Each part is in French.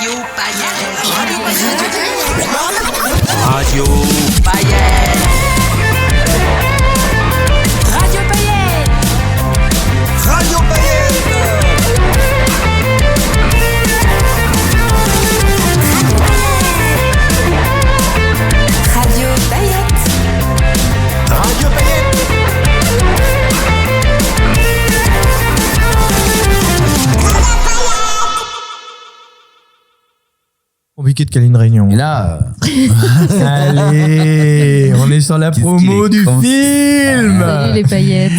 Radio Paillettes. Radio Paillettes. Radio Paillettes. Radio Paillettes. Radio Paillettes. Radio Paillettes. Compliqué de caler une réunion. Et là, allez, on est sur la promo du film. Salut les paillettes.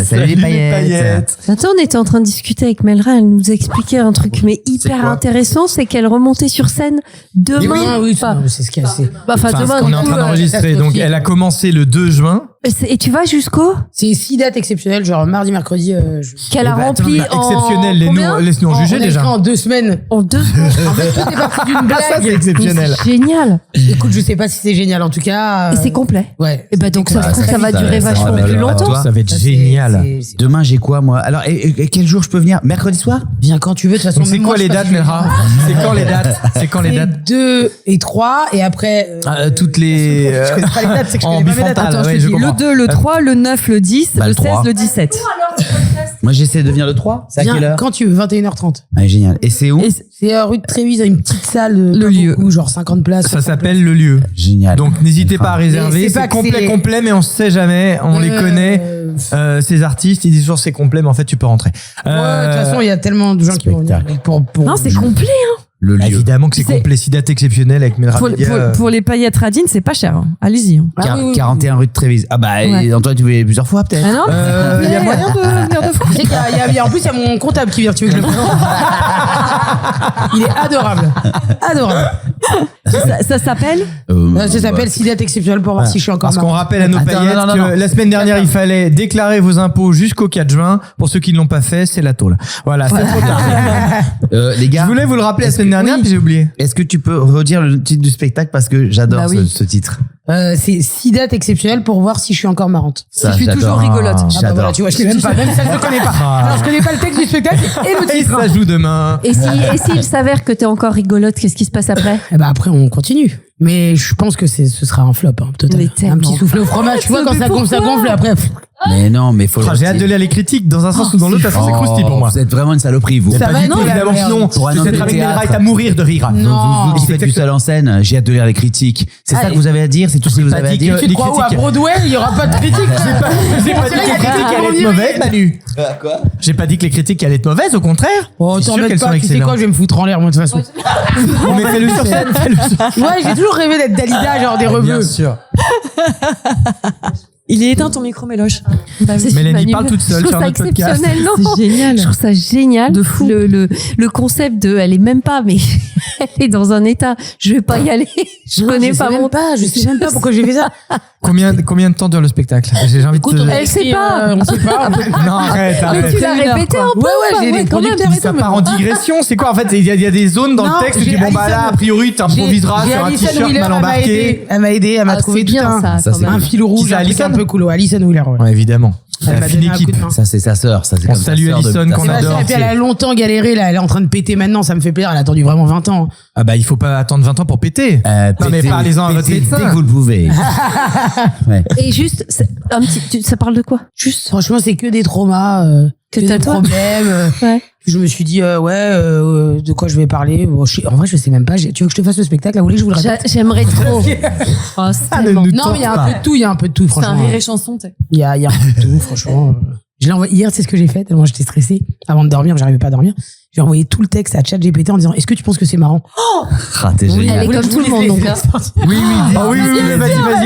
salut les paillettes. Attends, on était en train de discuter avec Melra, elle nous expliquait un truc mais hyper intéressant, c'est qu'elle remontait sur scène demain. Oui, c'est ce qu'il y a. Enfin, demain, on est en train d'enregistrer, donc elle a commencé le 2 juin. Et tu vas jusqu'au C'est 6 dates exceptionnelles, genre mardi, mercredi. qu'elle a rempli en exceptionnel, laisse-nous en juger on a déjà. écrit en 2 semaines. En 2 semaines. En fait, tout est parti d'une blague. Ça, c'est exceptionnel. C'est génial. Écoute, je sais pas si c'est génial, en tout cas. Et c'est complet. Ouais. Et bah donc ça se trouve, ça va ça durer va vachement durer plus longtemps. longtemps. Ça va être Ça, génial. c'est- Demain, j'ai quoi, moi? Alors, et quel jour je peux venir? Mercredi soir? Viens quand tu veux, de toute façon. Donc c'est même quoi moi, les je dates, pense que- Melra? C'est quand les dates? C'est quand les dates? 2 et 3, et après. Toutes les. Je connais pas les dates, c'est que je en connais pas mes dates. bifrontal, Attends, ouais, je te je dis. comprends. Le 2, le 3, le 9, le 10, Bah, le le 16, 3. le 17. Moi, j'essaie de venir le 3. C'est à quelle Viens heure? quand tu veux, 21h30. Ah, génial. Et c'est où? Et C'est rue de Trévise, une petite salle. Le lieu. Beaucoup, genre 50 places. Ça s'appelle le lieu. Génial. Donc n'hésitez pas à réserver. Mais c'est pas C'est que complet, c'est- complet, mais on sait jamais. On les connaît. Ces artistes, ils disent toujours c'est complet, mais en fait tu peux rentrer. Ouais, de toute façon, il y a tellement de gens qui vont venir. Spectacle. Pour... Non, c'est complet. Hein. Le Bah, lieu. évidemment que c'est C'est- complet. 6 dates exceptionnelles avec Melra Pour, Média. pour les paillettes radines, c'est pas cher. Hein. Allez-y. Hein. Ah oui, oui, oui. 41 rue de Trévise. Ah, bah, Ouais. et Antoine, tu voulais plusieurs fois, peut-être? Ah non, mais c'est complet. y a moyen de venir deux fois. Tu sais qu'il y a- en plus, il y a mon comptable qui vient, tu veux que je le présente. Il est adorable. Adorable. Ça s'appelle Ça s'appelle 6 dates exceptionnelles pour voir si je suis encore Parce qu'on marrant. rappelle à nos Attends, paillettes non, que la semaine dernière, il fallait déclarer vos impôts jusqu'au 4 juin. Pour ceux qui ne l'ont pas fait, c'est la tôle. Voilà, c'est trop tard. Les gars. Je voulais vous le rappeler la semaine dernière, puis j'ai oublié. Est-ce que tu peux redire le titre du spectacle parce que j'adore Bah oui. ce titre. C'est 6 dates exceptionnelles pour voir si je suis encore marrante. Ça, je suis j'adore. toujours rigolote. Ah bah J'adore. voilà, tu vois, je l'ai même pas. Même ça, je ne connais pas. Alors, je connais pas le texte du spectacle et le Et titre. ça joue demain. Et s'il s'avère que t'es encore rigolote, qu'est-ce qui se passe après? Et bah après, on continue. Mais je pense que ce sera un flop, hein, total. Mais Un tellement. petit soufflé au fromage. Tu vois, quand ça gonfle, et après. Mais non, mais faut le J'ai hâte de lire les critiques dans un sens ou dans l'autre. De toute façon, c'est croustillant pour moi. Vous êtes vraiment une saloperie, vous. Ça Pas va du être tout, de la évidemment, merde. sinon, Pour un tu homme sais de être avec théâtre. Melra et à mourir de rire. Non. Vous dites plus seul en scène, j'ai hâte de lire les critiques. C'est ça que vous avez à dire? C'est tout ce que vous avez à dire? Tu te crois où à critiques. Broadway, il y aura pas de critique. J'ai pas dit que les critiques allaient être mauvaises, Manu. Quoi? J'ai pas dit que les critiques allaient être mauvaises, au contraire. Oh, Je suis t'en sûr mets qu'elles sont pas, tu sais quoi, excellentes. je vais me foutre en l'air, moi, de toute façon. On met fais-le sur scène, fais-le sur Ouais, j'ai toujours rêvé d'être Dalida, genre des Bien revues. sûr. Il est éteint ton micro, Méloche. Mélanie parle toute seule Je sur trouve ça notre podcast. exceptionnel, non? C'est génial. Je trouve ça génial. De fou. Le concept de, elle est même pas, mais elle est dans un état, je vais pas y aller. Je connais pas mon pas, je sais même pas pourquoi j'ai fait ça. Combien de temps dure le spectacle? J'ai envie de Écoute, te... on a Elle sait écrit, pas. on sait pas. Non, arrête, Mais arrête. tu l'as C'est une heure, répété quoi. un peu. Ouais, j'ai ouais, des quand même. producteurs et Ça tout, mais part en digression, c'est quoi en fait? Il y a des zones dans Non, le texte où tu j'ai dis bon bah Alison- là a priori t'improviseras J'ai sur un Alison t-shirt Wheeler, mal embarqué. elle m'a aidé, elle m'a Ah, trouvé c'est tout bien ça, Ça, quand c'est même. un fil Qui rouge, c'est, un truc Alison un peu cool. Alison Wheeler, ouais. Ouais, évidemment. Elle La m'a fine donné un coup de équipe. main. Ça, c'est sa sœur. Ça, c'est On comme sa salue sœur de- Alison ta qu'on sœur. adore. Et puis elle a longtemps galéré, là, elle est en train de péter maintenant, ça me fait plaisir, elle a attendu vraiment 20 ans. Ah bah il faut pas attendre 20 ans pour péter. Non mais Pétez- parlez-en à votre pétez médecin. dès que vous le pouvez. Ouais. Et juste, un petit, ça parle de quoi? Juste. Franchement, c'est que des traumas, que t'as des toi problèmes. Ouais. Je me suis dit, de quoi je vais parler. Bon, en vrai, je sais même pas. Tu veux que je te fasse le spectacle? Là, vous voulez que je vous le répète? J'aimerais trop. Oh, c'est tellement- Non, mais il y a un peu de tout, il y a un peu de tout, C'est un franchement. rire et chanson, t'es. Il y a un peu de tout, franchement. Je l'ai envoyé hier, c'est ce que j'ai fait, tellement j'étais stressée. Avant de dormir, j'arrivais pas à dormir. J'ai envoyé tout le texte à ChatGPT en disant, est-ce que tu penses que c'est marrant? Ah, t'es Elle génial. est comme tout le monde, donc. Hein. Oui oui. Ah oui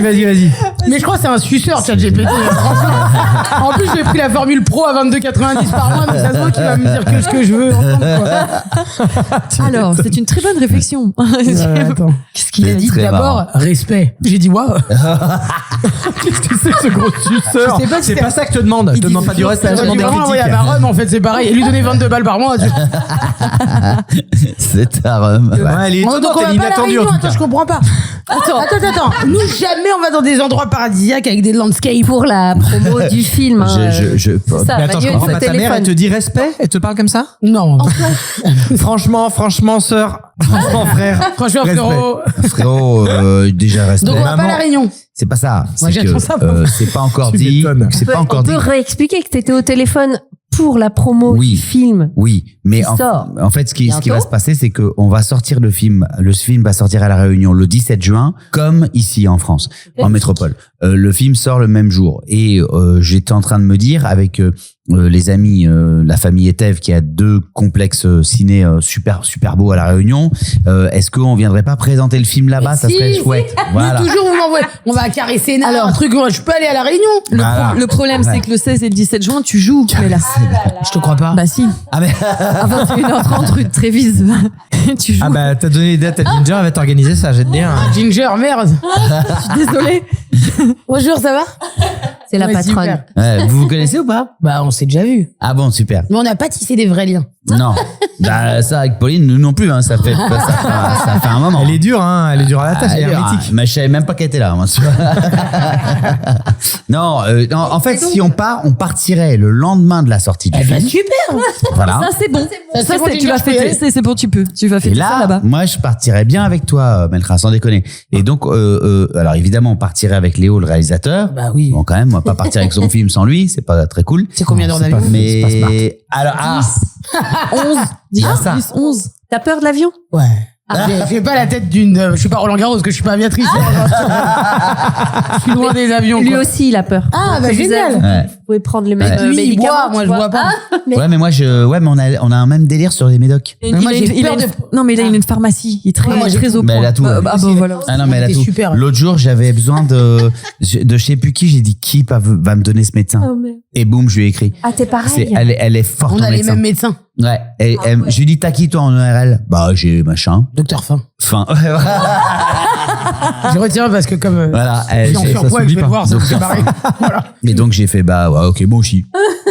vas-y. Mais je crois que c'est un suceur, ChatGPT. Franchement. En plus, j'ai pris la formule pro à 22,90 par mois, donc ça se voit qu'il va me dire que ce que je veux entendre, quoi. Alors, c'est une très bonne réflexion. Attends. Qu'est-ce qu'il a C'est dit très d'abord? marrant. Respect. J'ai dit, waouh. Qu'est-ce que c'est ce gros suceur? Je sais pas si C'est c'est- pas ça que je te demande. Je te demande pas du reste, je te J'ai demande des vraiment envoyé à critiques. ma Rome, en fait, c'est pareil. Et lui donner 22 balles par mois. C'est un rhum. Ouais, elle est Donc étonnante, on elle va est pas à la inattendue Réunion, en tout attends, cas. je comprends pas. Attends. Nous, jamais on va dans des endroits paradisiaques avec des landscapes. Pour la promo du film. hein, Je- c'est ça, Mais attends, je Manuel, comprends ce pas. Ta mère, téléphone. elle te dit respect? Elle te parle comme ça? Non. Franchement, sœur. Franchement, frère. Franchement, Respect. frérot. Frérot, déjà respect. Donc on va pas à la Maman. Réunion. C'est pas ça. Moi, C'est j'attends ça, moi. que c'est pas encore Tu dit. m'étonnes. C'est pas encore On dit. peut réexpliquer que t'étais au téléphone pour la promo Oui. du film. Oui, mais Qui sort en fait, ce qui bientôt. va se passer, c'est qu'on va sortir le film. Le film va sortir à La Réunion le 17 juin, comme ici en France, en métropole. Le film sort le même jour. Et j'étais en train de me dire, avec les amis, la famille Etève, qui a 2 complexes ciné super beaux à La Réunion, est-ce qu'on viendrait pas présenter le film là-bas? Ça Si, serait si. chouette. Voilà. Nous, toujours, vous m'envoyez. On va caresser Alors. un truc. Moi, je peux aller à la Réunion. Voilà. Le problème, Ouais. c'est que le 16 et le 17 juin, tu joues. Mais là, Je te crois pas. bah si. Ah, mais À 21h30 rue de Trévise, tu joues. Ah bah, t'as donné les dates à Ginger, elle va t'organiser ça, j'ai de dire. Ginger, merde. Je suis désolée. Bonjour, ça va? C'est la Ouais, patronne. super. ouais, vous connaissez ou pas? Bah, on s'est déjà vu. Ah bon, super. Mais on n'a pas tissé des vrais liens. Non, bah, ça avec Pauline, nous non plus. Hein, ça fait un moment. Elle est dure, hein, elle est dure à la tâche, elle est hermétique. Mais je savais même pas qu'elle était là. Moi, tu vois. non, en fait, si on part, on partirait le lendemain de la sortie du Eh ben, film. super. Voilà. Ça, c'est bon. Ça, c'est bon, tu vas Ginger, je peux y fêter. aller C'est bon, tu peux. Tu vas Et fêter ça là, là-bas. moi, je partirais bien avec toi, Melkra, sans déconner. Et donc, alors évidemment, on partirait avec Léo, le réalisateur. Bah oui. Bon, quand même, on va pas partir avec son film sans lui, c'est pas très cool. C'est combien d'heures c'est d'avion? pas- c'est pas smart. Mais alors, 11, 10, ça. 10, 11. T'as peur de l'avion? Ouais. Je fais pas la tête d'une. Je suis pas Roland Garros, parce que je suis pas aviatrice. Je suis loin des avions. Lui quoi. aussi, il a peur. Ah, bah Vous génial. êtes- Ouais. Vous pouvez prendre les mêmes Ouais. Lui, il médicaments. boit, moi, tu je vois. bois pas. Mais- Ouais, mais moi, on a un même délire sur les médocs. Il Mais moi, a j'ai une- il a peur une- de- Non, mais il a une pharmacie. Il est très, Ouais, moi, j'ai très tout. au Mais point. elle a tout, Bah, elle. bah, voilà. Ah non, mais elle a C'est tout. super. L'autre jour, j'avais besoin de je sais plus qui, j'ai dit qui va me donner ce médecin. Oh, merde. Et boum, je lui ai écrit. Ah, t'es pareil. Elle est forte On en a les médecin. mêmes médecins. Ouais. Je lui dis, t'as qui toi en ORL? Bah, j'ai machin. Docteur Fin. Fin. Je retiens parce que comme. Voilà. Je suis en surpoids, je vais le voir, ça me fait marrer. Voilà. Et donc, j'ai fait, bah, ouais, ok, bon aussi.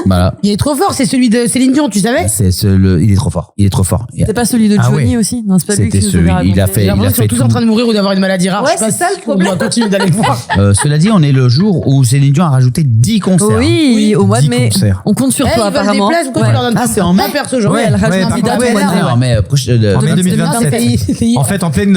Voilà. Il est trop fort, c'est celui de Céline Dion, tu savais? Il est trop fort. Il est trop fort. C'est pas celui de Ah Johnny ouais. aussi? Non, c'est pas lui C'était qui nous celui, avait il a raconté. J'ai fait, l'impression qu'ils sont tous en train de mourir ou d'avoir une maladie rare. Ouais, Je sais pas c'est ça, si le problème. On doit continuer d'aller le voir. Cela dit, on est le jour où Céline Dion a rajouté 10 concerts. Oui, au mois de 10 mai. concerts. On compte sur Eh, toi, ils veulent des apparemment. places, pourquoi Ouais. tu leur donnes Ah, c'est en pas mai. perso, genre. Ouais, elle rajoute Ouais, un par date contre, au mois de ouais, mai. Non, ouais. mais En mai 2027. C'est En fait, en pleine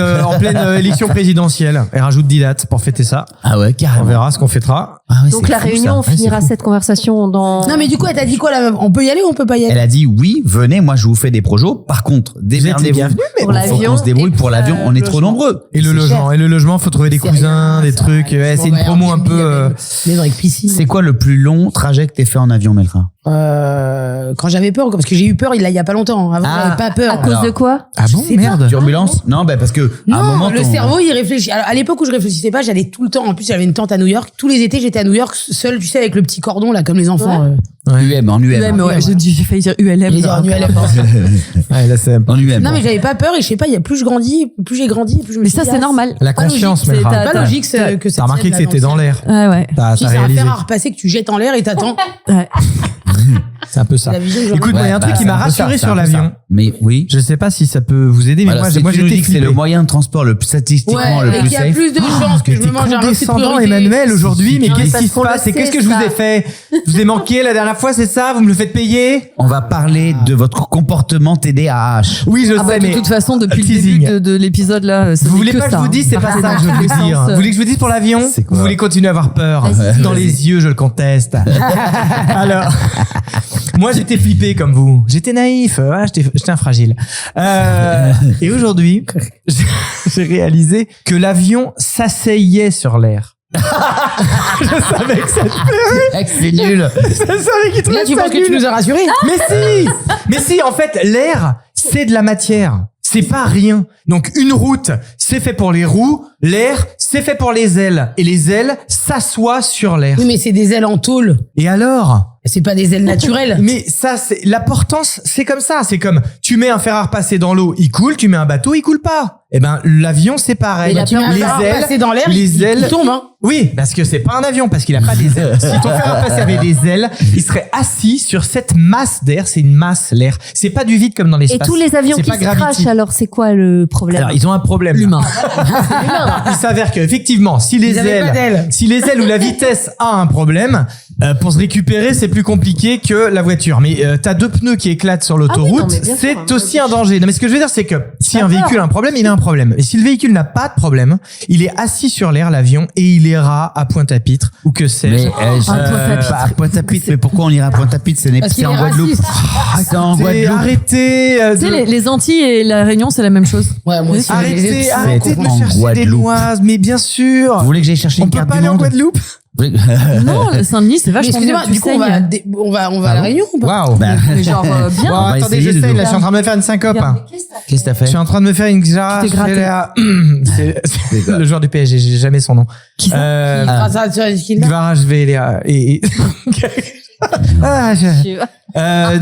élection présidentielle, elle rajoute 10 dates pour fêter ça. Ah ouais, On carrément. verra ce qu'on fêtera. Ah ouais, Donc c'est la fou, réunion, on ça. Ouais, finira c'est fou. cette conversation dans... Non, mais du coup, elle t'a dit quoi, la meuf? On peut y aller ou on peut pas y aller? Elle a dit oui, venez, moi je vous fais des projos. Par contre, démerdez-vous. bienvenus, mais Pour Il faut l'avion qu'on se débrouille et pour l'avion. On est trop logement. nombreux. Et le C'est logement, cher. et le logement, faut trouver des C'est cousins, rien, des ça. trucs. Ouais, c'est une Bon, bah, promo un Airbnb, peu. Mais avec piscine. C'est quoi le plus long trajet que t'aies fait en avion, Melkra? Quand j'avais peur, parce que j'ai eu peur il y a pas longtemps. Avant, Ah. j'avais pas peur. À cause Alors. de quoi? Ah bon, sais pas. merde. Turbulence? Non, bah parce que à un Non, moment le ton- cerveau, il réfléchit. Alors, à l'époque où je réfléchissais pas, j'allais tout le temps. En plus, j'avais une tante à New York. Tous les étés, j'étais à New York, seul, tu sais, avec le petit cordon, là, comme les enfants. UM, en UM. UM, ouais, j'ai failli dire ULM. J'allais dire en ULM. Ouais, là, c'est En UM. Non, mais j'avais pas peur et je sais pas, il y a plus je grandis, plus j'ai grandi, plus je me Mais suis ça, dit, c'est ah, normal. la pas confiance, logique, Melkra. c'est pas logique que ça T'as remarqué tienne que là c'était dans dans le l'air. Ouais, ouais. T'as Si t'as c'est un réalisé. fer à repasser que tu jettes en l'air et t'attends. Ouais. C'est un peu ça. La vision que j'en ai. Écoute, moi, il y a un truc qui m'a rassuré sur l'avion. Mais oui. Je sais pas si ça peut vous aider, mais Alors, moi tu nous j'étais dis que c'est le flippé. moyen de transport le plus statistiquement le Ouais, et plus qu'il y a safe. plus de chances que Mais je t'es me mange un refus de condescendant, priorité. Emmanuel, aujourd'hui, mais Non, mais qu'est-ce parce qui se qu'on le passe et sait, qu'est-ce que je vous ça. ai fait? Je vous ai manqué la dernière fois, c'est ça? Vous me le faites payer? On va parler de votre comportement TDAH. Oui, je Ah bah, sais, de mais toute façon, depuis le teasing. début de l'épisode là, vous voulez pas que je vous dise, c'est pas ça que je veux vous dire. Vous voulez que je vous dise pour l'avion? C'est quoi Vous voulez continuer à avoir peur? Vas-y. Dans les yeux, je le conteste. Alors, moi j'étais flippé comme vous. J'étais naïf, ouais, j'étais un fragile. Et aujourd'hui, j'ai réalisé que l'avion s'asseyait sur l'air. Je savais que ça te plairait. C'est nul. Je savais qu'il trouvait Là, tu ça penses que tu nul. nous as rassurés? Mais si, en fait, l'air, c'est de la matière. C'est pas rien. Donc, une route, c'est fait pour les roues. L'air, c'est fait pour les ailes. Et les ailes s'assoient sur l'air. Oui, mais c'est des ailes en tôle. Et alors? C'est pas des ailes naturelles. Mais ça, c'est, la portance, c'est comme ça. C'est comme, tu mets un fer à repasser dans l'eau, il coule. Tu mets un bateau, il coule pas. Eh ben, l'avion, c'est pareil. Et tu mets un fer à repasser dans l'air, il tombe, hein. Oui, parce que c'est pas un avion, parce qu'il a pas des ailes. Si ton fer à repasser avait des ailes, il serait assis sur cette masse d'air. C'est une masse, l'air. C'est pas du vide comme dans Et l'espace. tous les avions C'est qui pas se Gravity. crachent, alors c'est quoi le problème? Alors, ils ont un problème. L'humain. Il s'avère qu'effectivement, si les Ils avaient pas ailes, d'ailes. si les ailes ou la vitesse a un problème, pour se récupérer, c'est plus compliqué que la voiture. Mais t'as 2 pneus qui éclatent sur l'autoroute, non, mais bien sûr, c'est hein. aussi un danger. Non, mais ce que je veux dire, c'est que si un véhicule a un problème, il a un problème. Et si le véhicule n'a pas de problème, il est assis sur l'air, l'avion, et il ira à Pointe-à-Pitre ou que sais-je. À Pointe-à-Pitre, mais pourquoi on irait à Pointe-à-Pitre? Parce qu'il C'est en est Guadeloupe. raciste. C'est en Guadeloupe. Arrêtez, Tu sais, les Antilles et la Réunion, c'est la même chose. Ouais, moi aussi. arrêtez, en arrêtez de me chercher des Guadeloupe. noises, mais bien sûr. Vous voulez que j'aille chercher On une peut carte pas du aller en monde? Guadeloupe. Non, le Saint-Denis, c'est Mais vachement excusez-moi, bien. du coup, on va à la Réunion ou pas? Waouh. Mais genre, bien. Bon, va attendez, essayer, j'essaye, Ludo. là, je suis en train de me faire une syncope. hein. Qu'est-ce que t'as Je fait? suis en train de me faire une Xara. Tu t'es gratté. C'est le joueur du PSG, j'ai jamais son nom. Qui ça Grâce à ce qu'il a. Gvarashvelia.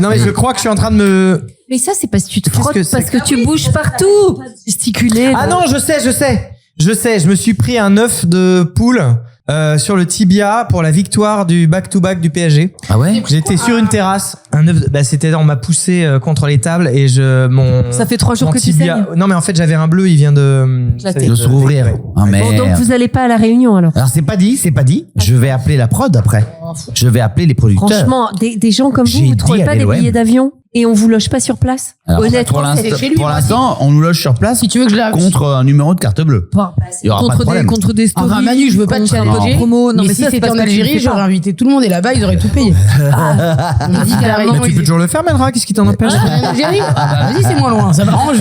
Non mais je crois que je suis en train de me... Mais ça, c'est parce que tu te Qu'est-ce frottes, que c'est parce que tu bouges partout. Gesticuler. Ah non, je sais, je me suis pris un œuf de poule sur le tibia pour la victoire du back-to-back du PSG. Ah ouais? J'étais sur une terrasse, un œuf, on m'a poussé contre les tables et Ça fait 3 jours mon que tu tibia. saignes. Non mais en fait j'avais un bleu, il vient de... Éclater. De se rouvrir. Ah Bon, donc merde. vous allez pas à la Réunion, alors. Alors c'est pas dit. Je vais appeler la prod après. Je vais appeler les producteurs. Franchement, des gens comme J'ai vous, vous dit trouvez à pas des l'OM. billets d'avion et on vous loge pas sur place? Alors, Honnêtement, pour l'instant, on nous loge sur place Si tu veux que je la. contre un numéro de carte bleue. Il y aura pas de Contre problème. des stories. Enfin, Manu, je veux pas te contre challenger. des promos. Non, mais mais si ça, c'est c'était parce en que tu le Algérie, fais pas. j'aurais invité tout le monde et là-bas, ils auraient tout payé. On m'a dit qu'à la Réunion, Mais tu peux toujours le faire, Melra, qu'est-ce qui t'en empêche? En Algérie Vas-y, c'est moins loin, ça m'arrange.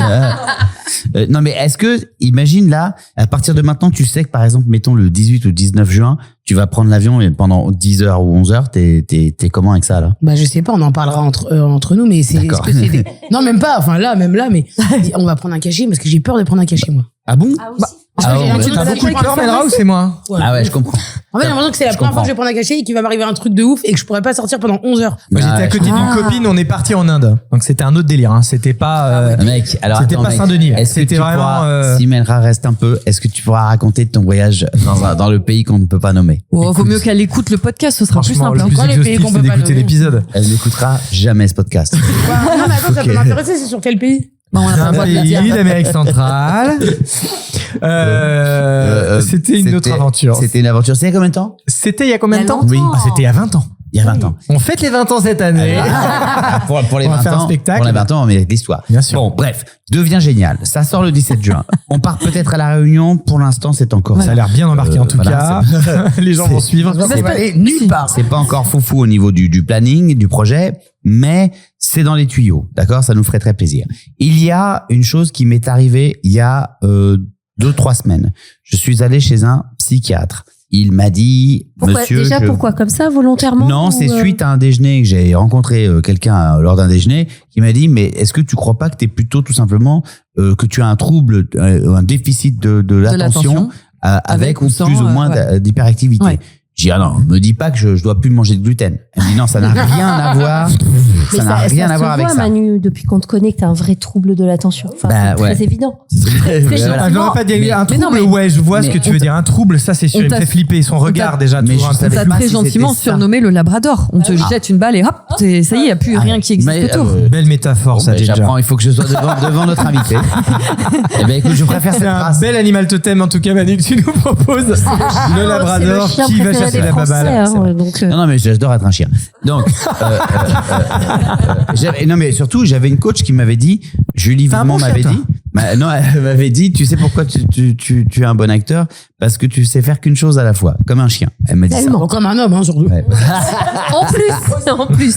Non mais est-ce que, imagine là, à partir de maintenant, tu sais que par exemple, mettons le 18 ou 19 juin, tu vas prendre l'avion et pendant 10 heures ou 11 heures, t'es comment avec ça là? Bah, je sais pas, on en parlera entre nous, mais c'est. D'accord. est-ce que c'est des- Non, même pas, enfin là, mais on va prendre un cachet parce que j'ai peur de prendre un cachet, moi. Ah bon? Parce que j'ai ouais. l'impression T'as que beaucoup de c'est peur, Melra, ou c'est moi? Ah ouais, je comprends. En fait, j'ai l'impression que c'est la Je première fois comprends. que je vais prendre un cachet et qu'il va m'arriver un truc de ouf et que je pourrais pas sortir pendant 11 heures. Moi, j'étais à côté d'une copine, on est parti en Inde. Donc c'était un autre délire, hein. C'était pas, Mec, alors C'était attends, pas mec. Saint-Denis. Est-ce que C'était tu vraiment, pourras, si Melra reste un peu, est-ce que tu pourras raconter de ton voyage dans le pays qu'on ne peut pas nommer? Oh, vaut mieux qu'elle écoute le podcast, ce sera plus franchement, simple. le plus Quoi, les pays exhaustif, qu'on c'est peut pas d'écouter nommer l'épisode. Elle n'écoutera jamais ce podcast. Non, mais attends, ça peut m'intéresser, c'est sur quel pays? Bah, on a C'est pas un le droit de le pays dire. d'Amérique centrale. C'était une autre aventure. C'était une aventure. C'est il y a combien de temps? C'était il y a combien de Il y a temps? longtemps. Ah, c'était il y a 20 ans. Il y a 20 ans. On fête les 20 ans cette année. Pour les On va 20 faire un ans, spectacle. pour les 20 ans, on mérite l'histoire. Bien sûr. Bon, bref, devient génial. Ça sort le 17 juin. On part peut-être à la Réunion. Pour l'instant, c'est encore. Ça a l'air bien embarqué en tout voilà, cas. Les gens vont suivre. Ça va aller nulle part. C'est pas encore foufou au niveau du planning, du projet, mais c'est dans les tuyaux. D'accord? Ça nous ferait très plaisir. Il y a une chose qui m'est arrivée il y a 2-3 semaines. Je suis allé chez un psychiatre. Il m'a dit, Pourquoi, monsieur, déjà, je- pourquoi? Comme ça, volontairement? Non, ou, c'est suite à un déjeuner que j'ai rencontré quelqu'un lors d'un déjeuner qui m'a dit, mais est-ce que tu crois pas que t'es plutôt tout simplement que tu as un trouble, un déficit de l'attention avec ou sans, plus ou moins ouais. d'hyperactivité? Ouais. J'ai dit, ah non, me dis pas que je dois plus manger de gluten. Elle me dit, non, ça n'a rien à voir. Mais Ça n'a rien à se voir avec voit, ça. Manu, depuis qu'on te connaît, que t'as un vrai trouble de l'attention. Enfin, Bah, c'est ouais. très évident. Voilà. Ah, je n'aurais pas dit Mais- un mais non, trouble. mais- Ouais, je vois ce mais que tu on veux t'a- dire. Un trouble, ça c'est sûr. on Il me t'a- fait flipper. Son regard déjà. mais toujours je un peu. savais T'as pas très si gentiment c'était ça. surnommé le Labrador. On te jette une balle et hop, ça y est, il n'y a plus rien qui existe Mais, autour. Belle métaphore, ça Bon, ben, déjà. j'apprends, il faut que je sois devant notre invité. Eh ben, écoute, je préfère cette C'est un race. bel animal totem en tout cas, Manu, que tu nous proposes. Le Labrador C'est le chien qui va préféré chercher des la Français, baballe. hein, C'est vrai. donc, Non, non, mais j'adore être un chien. Donc, non, mais surtout, j'avais une coach qui m'avait dit, Julie T'as un Vimont bon m'avait chien, dit, non, elle m'avait dit, tu sais pourquoi tu es un bon acteur? Parce que tu sais faire qu'une chose à la fois, comme un chien. Elle m'a dit ça. Bon, comme un homme, hein, surtout. Ouais. en plus.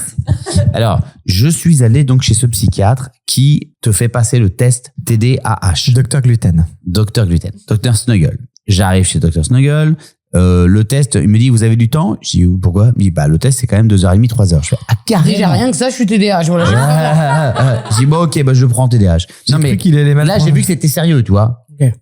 Alors, je suis allé donc chez ce psychiatre qui te fait passer le test TDAH. Docteur Gluten. Docteur Gluten, Docteur Snuggle. J'arrive chez Docteur Snuggle. Le test, il me dit, vous avez du temps? Je dis, pourquoi? Il me dit, bah, le test, c'est quand même 2h30, 3h. Je fais, ah, carrément. Déjà, rien que ça, je suis TDAH. Voilà. Je dis, bon, ok, bah, je prends TDAH. J'ai cru qu'il allait mal là, j'ai prendre. vu que c'était sérieux, tu vois. Ok.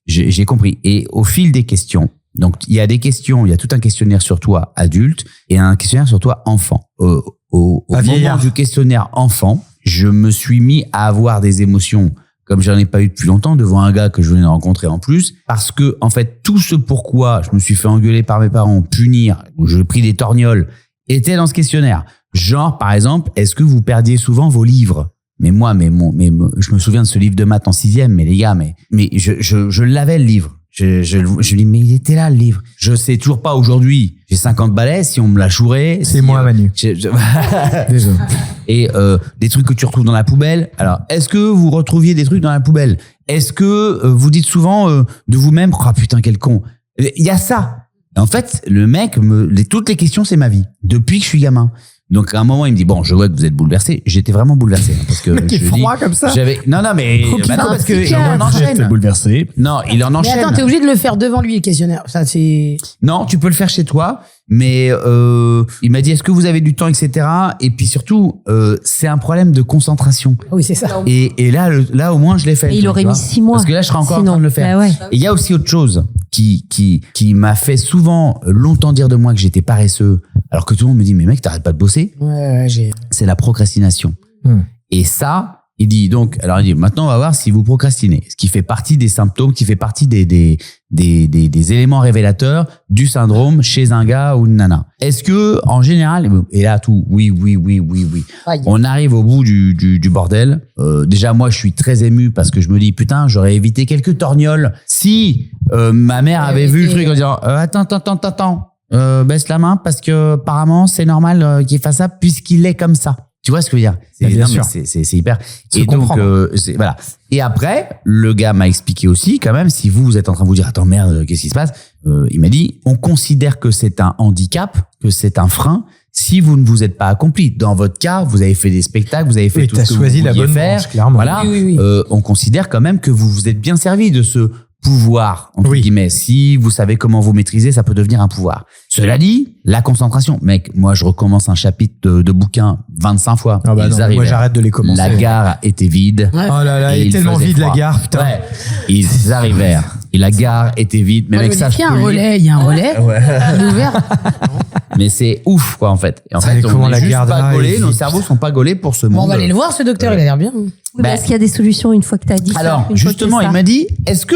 J'ai compris. Et au fil des questions, donc, il y a des questions, il y a tout un questionnaire sur toi, adulte, et un questionnaire sur toi, enfant. Au Pas moment vieillard. du questionnaire enfant, je me suis mis à avoir des émotions comme j'en ai pas eu depuis longtemps, devant un gars que je venais de rencontrer en plus, parce que en fait tout ce pourquoi je me suis fait engueuler par mes parents, punir, où je pris des torgnoles, était dans ce questionnaire. Genre par exemple, est-ce que vous perdiez souvent vos livres? Mais moi, je me souviens de ce livre de maths en 6e, mais les gars, mais je l'avais le livre. Je dis, mais il était là, le livre. Je sais toujours pas aujourd'hui. J'ai 50 balais, si on me l'a chouré. C'est moi, Manu. Désolé. Et des trucs que tu retrouves dans la poubelle. Alors, est-ce que vous retrouviez des trucs dans la poubelle? Est-ce que vous dites souvent de vous-même, oh putain, quel con. Il y a ça. En fait, le mec, toutes les questions, c'est ma vie. Depuis que je suis gamin. Donc à un moment il me dit bon, je vois que vous êtes bouleversé. J'étais vraiment bouleversé parce que mec est froid comme ça. Non mais bah non, parce que il en enchaîne. Bouleversé. Non, il en Mais enchaîne. attends, t'es obligé de le faire devant lui, le questionnaire. Ça, c'est. Non, tu peux le faire chez toi, mais il m'a dit est-ce que vous avez du temps, etc. Et puis surtout, c'est un problème de concentration. Oui, c'est ça. Et là au moins je l'ai fait. Et il aurait tu mis vois. 6 mois. Parce que là je serais encore Sinon. en train de le faire. Bah ouais. Et il y a aussi autre chose qui m'a fait souvent longtemps dire de moi que j'étais paresseux, alors que tout le monde me dit mais mec t'arrêtes pas de bosser. Ouais, j'ai. C'est la procrastination. Et ça, il dit donc, alors il dit maintenant on va voir si vous procrastinez, ce qui fait partie des symptômes, qui fait partie des éléments révélateurs du syndrome chez un gars ou une nana. Est-ce que en général, et là tout, oui, Aïe. on arrive au bout du bordel. Déjà moi je suis très ému parce que je me dis putain j'aurais évité quelques torgnoles si ma mère avait vu le truc en disant attends. Baisse la main parce que apparemment c'est normal qu'il fasse ça puisqu'il est comme ça. Tu vois ce que je veux dire? Bien sûr. C'est hyper. Se Et donc comprendre. voilà. Et après, le gars m'a expliqué aussi quand même si vous êtes en train de vous dire attends merde qu'est-ce qui se passe? Il m'a dit on considère que c'est un handicap, que c'est un frein si vous ne vous êtes pas accompli. Dans votre cas, vous avez fait des spectacles, vous avez fait Oui, tout t'as ce que choisi vous la vouliez bonne faire. branche, clairement. Voilà. Oui. On considère quand même que vous vous êtes bien servi de ce pouvoir, entre Oui. guillemets. Si vous savez comment vous maîtriser, ça peut devenir un pouvoir. Cela dit, la concentration. Mec, moi, je recommence un chapitre de bouquin 25 fois. Ah bah Ils non, arrivent. moi j'arrête de les commencer. La gare était vide. Ouais. Oh là là, Et il est il tellement faisait vide la froid. gare, putain. Ouais. Ils arrivèrent. Et la gare était vide. Mais avec ça, il y a un relais, il y a un relais. Il est ouvert. Mais c'est ouf, quoi, en fait. Et en Ça, fait, comment on la est juste gare pas là est gaulés. Nos vide. cerveaux sont pas gaulés pour ce Bon, monde. on va aller le voir, ce docteur, il a l'air bien. Oui, Ben, Est-ce qu'il y a des solutions une fois que tu as dit ça? Alors, une fois justement, que il ça m'a dit, est-ce que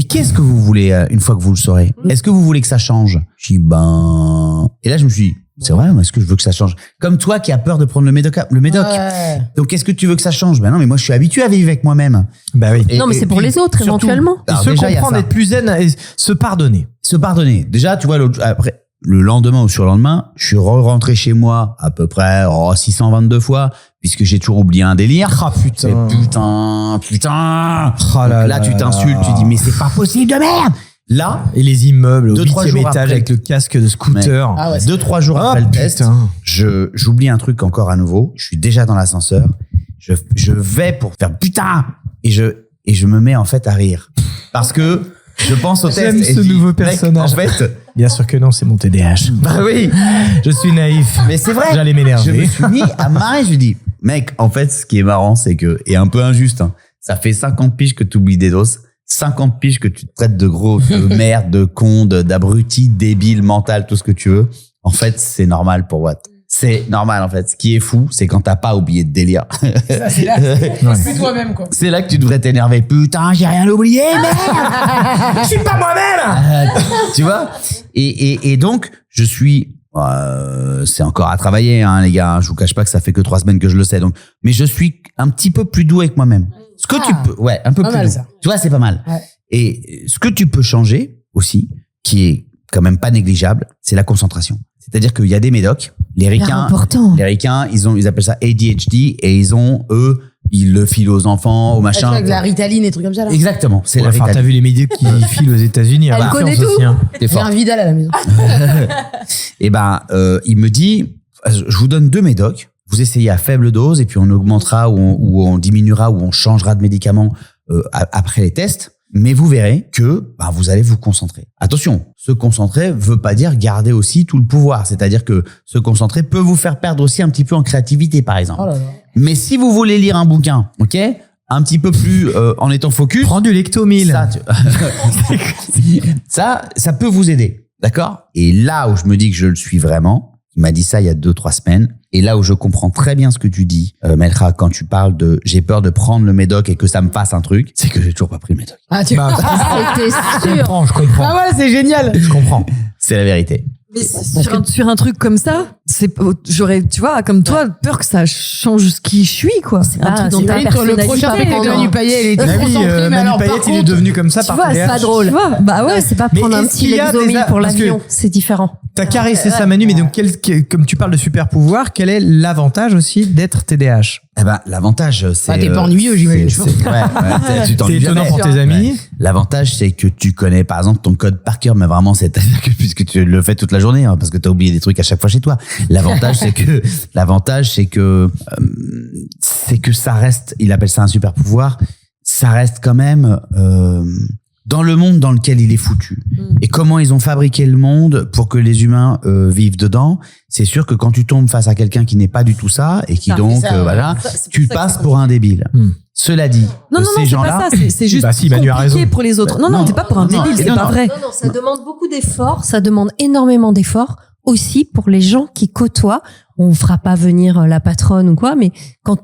qu'est-ce que vous voulez une fois que vous le saurez? Est-ce que vous voulez que ça change? Je dis, et là, je me suis dit, c'est vrai, est-ce que je veux que ça change? Comme toi qui as peur de prendre le médoc. Ouais. Donc, est-ce que tu veux que ça change? Ben non, mais moi, je suis habitué à vivre avec moi-même. Bah oui. Et- Non, mais c'est pour puis, les autres, surtout, éventuellement. Et alors se déjà, il y a comprendre, ça. être plus zen et se pardonner. Se pardonner. Déjà, tu vois, après, le lendemain ou sur le lendemain, je suis rentré chez moi à peu près 622 fois, puisque j'ai toujours oublié un délire. Ah putain. Mais putain. Oh là Donc là, là tu là. t'insultes, tu dis, mais c'est pas possible de merde. Là, Et les immeubles au 2-3 8e jours étage après. avec le casque de scooter. Ah ouais, 2-3 jours Ah, après le test, putain. j'oublie un truc encore à nouveau. Je suis déjà dans l'ascenseur. Je vais pour faire putain et je me mets en fait à rire parce que je pense au test. J'aime et ce je dis, nouveau mec, personnage. En fait, Bien sûr que non, c'est mon TDAH. bah oui, Je suis naïf. mais c'est vrai. J'allais Je me m'énerver. suis mis à marrer. Je lui dis, mec, en fait, ce qui est marrant, c'est que et un peu injuste. Hein, ça fait 50 piges que tu oublies des doses. 50 piges que tu te traites de gros, de merde, de con, d'abruti, débile, mental, tout ce que tu veux. En fait, c'est normal pour Watt. C'est normal, en fait. Ce qui est fou, c'est quand t'as pas oublié de délire. Ça, c'est là. C'est toi-même, quoi. C'est là que tu devrais t'énerver. Putain, j'ai rien oublié, merde! Je suis pas moi-même. Tu vois? Et donc, je suis, c'est encore à travailler, hein, les gars. Je vous cache pas que ça fait que 3 semaines que je le sais. Donc, mais je suis un petit peu plus doux avec moi-même. Ce que tu peux, ouais, un peu Pas plus mal, doux. ça. Tu vois, c'est pas mal. Ouais. Et ce que tu peux changer aussi, qui est quand même pas négligeable, c'est la concentration. C'est-à-dire qu'il y a des médocs, les ricains, important. ils appellent ça ADHD et ils le filent aux enfants, aux machins. Avec la Ritaline et trucs comme ça, là. Exactement, c'est la Enfin, t'as Ritaline. vu les médias qui filent aux États-Unis. Elle à connaît confiance tout. aussi, hein. T'es J'ai fort. un Vidal à la maison. Et il me dit, je vous donne 2 médocs, vous essayez à faible dose et puis on augmentera ou on diminuera ou on changera de médicament après les tests. Mais vous verrez que vous allez vous concentrer. Attention, se concentrer veut pas dire garder aussi tout le pouvoir. C'est-à-dire que se concentrer peut vous faire perdre aussi un petit peu en créativité, par exemple. Oh là là. Mais si vous voulez lire un bouquin, ok, un petit peu plus en étant focus, Prends du Lectomil. ça peut vous aider, d'accord? Et là où je me dis que je le suis vraiment, il m'a dit ça il y a 2-3 semaines, Et là où je comprends très bien ce que tu dis, Melra, quand tu parles de j'ai peur de prendre le médoc et que ça me fasse un truc, c'est que j'ai toujours pas pris le médoc. Ah, tu... Bah, C'était je sûr. comprends, je comprends. Ah ouais, c'est génial. Je comprends. C'est la vérité. Mais sur un truc comme ça, j'aurais, tu vois, comme toi, peur que ça change ce qui je suis, quoi. C'est un truc dans ta Le personnalité. prochain truc avec Manu Payet, il était Ah trop oui, concentré, mais Manu alors Payet, par il est contre, devenu comme ça Tu par vois, c'est TDAH. pas drôle. Tu vois, bah ouais, c'est pas Mais prendre un est-ce petit qu'il y a Lexomil des pour parce que- l'avion, c'est différent. T'as caressé ça, Manu, mais donc, comme tu parles de super pouvoir, quel est l'avantage aussi d'être TDAH? Eh ben, l'avantage, c'est. Bah, t'es pas ennuyeux, j'imagine. Ouais, tu C'est t'ennuies étonnant jamais. pour tes amis. Ouais. L'avantage, c'est que tu connais, par exemple, ton code par cœur, mais vraiment, c'est-à-dire que puisque tu le fais toute la journée, hein, parce que t'as oublié des trucs à chaque fois chez toi. L'avantage, c'est que ça reste, il appelle ça un super pouvoir, ça reste quand même, dans le monde dans lequel il est foutu. Et comment ils ont fabriqué le monde pour que les humains vivent dedans. C'est sûr que quand tu tombes face à quelqu'un qui n'est pas du tout ça, et qui donc, voilà, tu passes pour un débile. Cela dit, Non, non, ces non, c'est gens-là, pas ça. C'est juste Bah si, Manu a compliqué raison. pour les autres. Non, non, Non, t'es pas pour un non, débile, c'est non, pas non. vrai. Non, non, ça demande beaucoup d'efforts, ça demande énormément d'efforts aussi pour les gens qui côtoient. On fera pas venir la patronne ou quoi, mais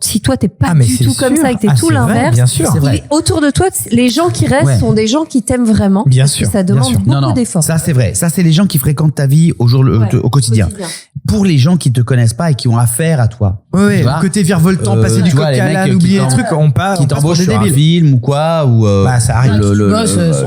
si toi t'es pas mais du c'est tout comme sûr. ça et que t'es Ah, tout c'est vrai, l'inverse, bien sûr. C'est vrai. autour de toi, les gens qui restent Ouais. sont des gens qui t'aiment vraiment. Bien parce que sûr, ça bien demande sûr. beaucoup d'efforts. ça c'est vrai. Ça c'est les gens qui fréquentent ta vie au quotidien. Pour les gens qui te connaissent pas et qui ont affaire à toi. Ouais, Tu vois le côté virevoltant, passer du tu vois, coq les à mecs l'âne, qui oublier les t'en- trucs, on passe qui pour t'embauchent des sur un débiles. film ou quoi, ou Bah, ça arrive.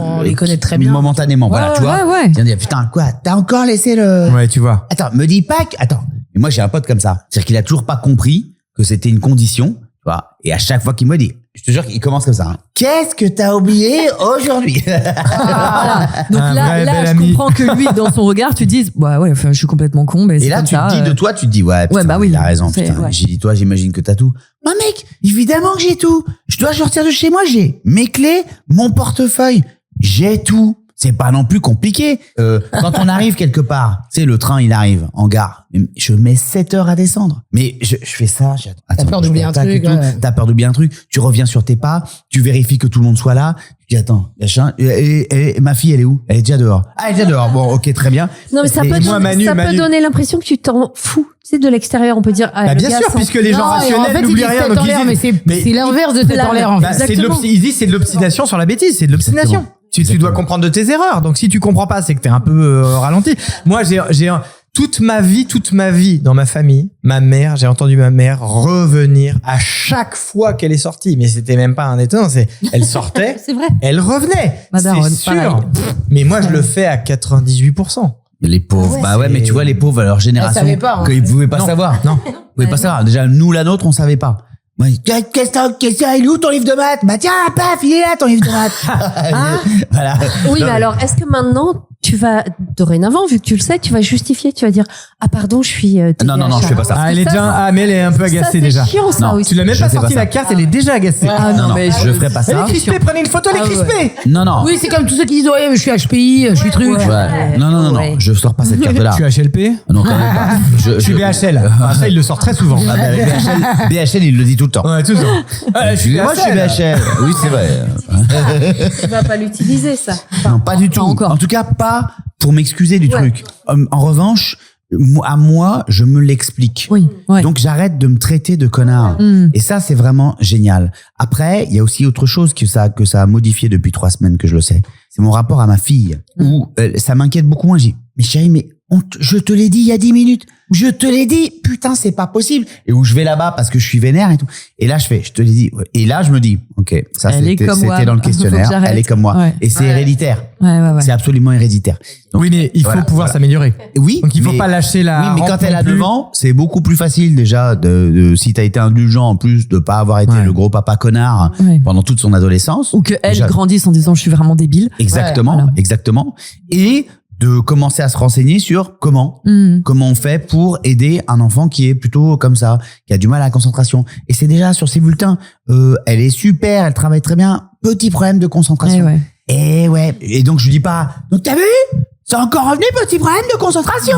on les connaît très bien. momentanément, voilà, tu vois. ouais. Tu vas dire, putain, quoi, t'as encore laissé le... Ouais, tu vois. Attends, me dis pas que... Attends, mais moi j'ai un pote comme ça. C'est-à-dire qu'il a toujours pas compris que c'était une condition, tu vois. Et à chaque fois qu'il me dit, je te jure qu'il commence comme ça. Hein. Qu'est-ce que t'as oublié aujourd'hui? Voilà. Donc Un vrai là, bel je ami. comprends que lui, dans son regard, tu dises, bah ouais, enfin, je suis complètement con, mais Et c'est là, comme tu ça. te dis de toi, tu te dis, ouais, putain, bah oui, il a raison, c'est- putain. ouais. J'ai dit, toi, j'imagine que t'as tout. Non, mec, évidemment que j'ai tout. Je dois sortir de chez moi, j'ai mes clés, mon portefeuille, j'ai tout. C'est pas non plus compliqué. Quand on arrive quelque part, tu sais, le train, il arrive en gare. Je mets 7 heures à descendre. Mais je fais ça. Attends, peur d'oublier un tac et truc, tout. ouais. T'as peur d'oublier un truc. Tu reviens sur tes pas. Tu vérifies que tout le monde soit là. Tu dis, attends, machin. Et ma fille, elle est où? Elle est déjà dehors. Ah, elle est déjà dehors. Bon, ok, très bien. Non, mais ça Et peut, moi, Manu, ça peut Manu. donner l'impression que tu t'en fous. Tu sais, de l'extérieur, on peut dire. Ah, Bah, le bien gars sûr, s'en- puisque les gens Non, et en rationnels fait, n'oublient ils disent rien. tête Donc en l'air, ils mais disent- c'est l'inverse de tête en l'air, en Bah, fait. c'est de ils disent c'est de l'obstination sur la bêtise, c'est de l'obstination. Exactement. Tu dois comprendre de tes erreurs. Donc si tu comprends pas, c'est que t'es un peu ralenti. Moi, toute ma vie dans ma famille, j'ai entendu ma mère revenir à chaque fois qu'elle est sortie. Mais c'était même pas un étonnant, elle sortait, C'est vrai. elle revenait. Ma daronne, C'est pareil. sûr. Mais moi, je le fais à 98%. Les pauvres. Bah ouais, c'est- mais tu vois, les pauvres, à leur génération, savaient pas, hein. qu'ils pouvaient pas Non. savoir. Non. Ils pouvaient pas savoir. Déjà, nous, la nôtre, on savait pas. Ouais, il est où ton livre de maths? Bah tiens, paf, il est là ton livre de maths. Voilà. Oui, Non, mais alors, est-ce que maintenant, tu vas, dorénavant, vu que tu le sais, tu vas justifier, tu vas dire, ah, pardon, je suis Non, non, non, je fais pas ça. Ah, elle est déjà, mais elle est un peu Ça, agacée c'est déjà. chiant, ça Non, aussi. Tu l'as même Je pas fais sorti pas la ça. carte, elle est déjà agacée. non, non, mais je ferai pas Elle ça. est crispée, prenez une photo, elle est crispée. Non, non. Oui, c'est comme tous ceux qui disent, ouais, mais je suis HPI, je suis truc. Ouais. Non, non, non, non. Je sors pas cette carte-là. Tu es HLP? Non, quand même pas. Je suis BHL. Ah, ça, il le sort très souvent. Ah, bah, avec BHL, il le dit tout le temps. Ouais, tout ça. Moi, je suis BHL. Oui, c'est vrai. Tu vas pas l'utiliser, ça. Non, pas du tout. encore. En tout cas, pas pour m'excuser du Ouais. truc. En revanche, à moi, je me l'explique. Oui, ouais. Donc j'arrête de me traiter de connard. Et ça, c'est vraiment génial. Après, il y a aussi autre chose que ça a modifié depuis 3 semaines que je le sais. C'est mon rapport à ma fille. Où ça m'inquiète beaucoup moins. Je dis, mais chérie, mais je te l'ai dit il y a 10 minutes. Je te l'ai dit. Putain, c'est pas possible. Et où je vais là-bas parce que je suis vénère et tout. Et là, je te l'ai dit. Et là, je me dis, ok, ça Elle est comme moi. c'était dans le Faut que questionnaire. j'arrête. Elle est comme moi. Ouais. Et c'est héréditaire. Ouais. C'est absolument héréditaire. Donc, Oui, mais il faut voilà, pouvoir voilà. s'améliorer. Oui. Donc il faut mais- pas lâcher la. Oui, mais quand rampe elle non a plus. 9 ans, c'est beaucoup plus facile déjà si t'as été indulgent en plus de pas avoir été Ouais. le gros papa connard Ouais. pendant toute son adolescence. Ou qu'elle Déjà- grandisse en disant, je suis vraiment débile. Exactement, voilà. exactement. Et de commencer à se renseigner sur comment on fait pour aider un enfant qui est plutôt comme ça, qui a du mal à la concentration. Et c'est déjà sur ses bulletins. Elle est super, elle travaille très bien. Petit problème de concentration. Ouais. Et ouais. Et donc je lui dis pas. Donc t'as vu? C'est encore revenu, petit problème de concentration.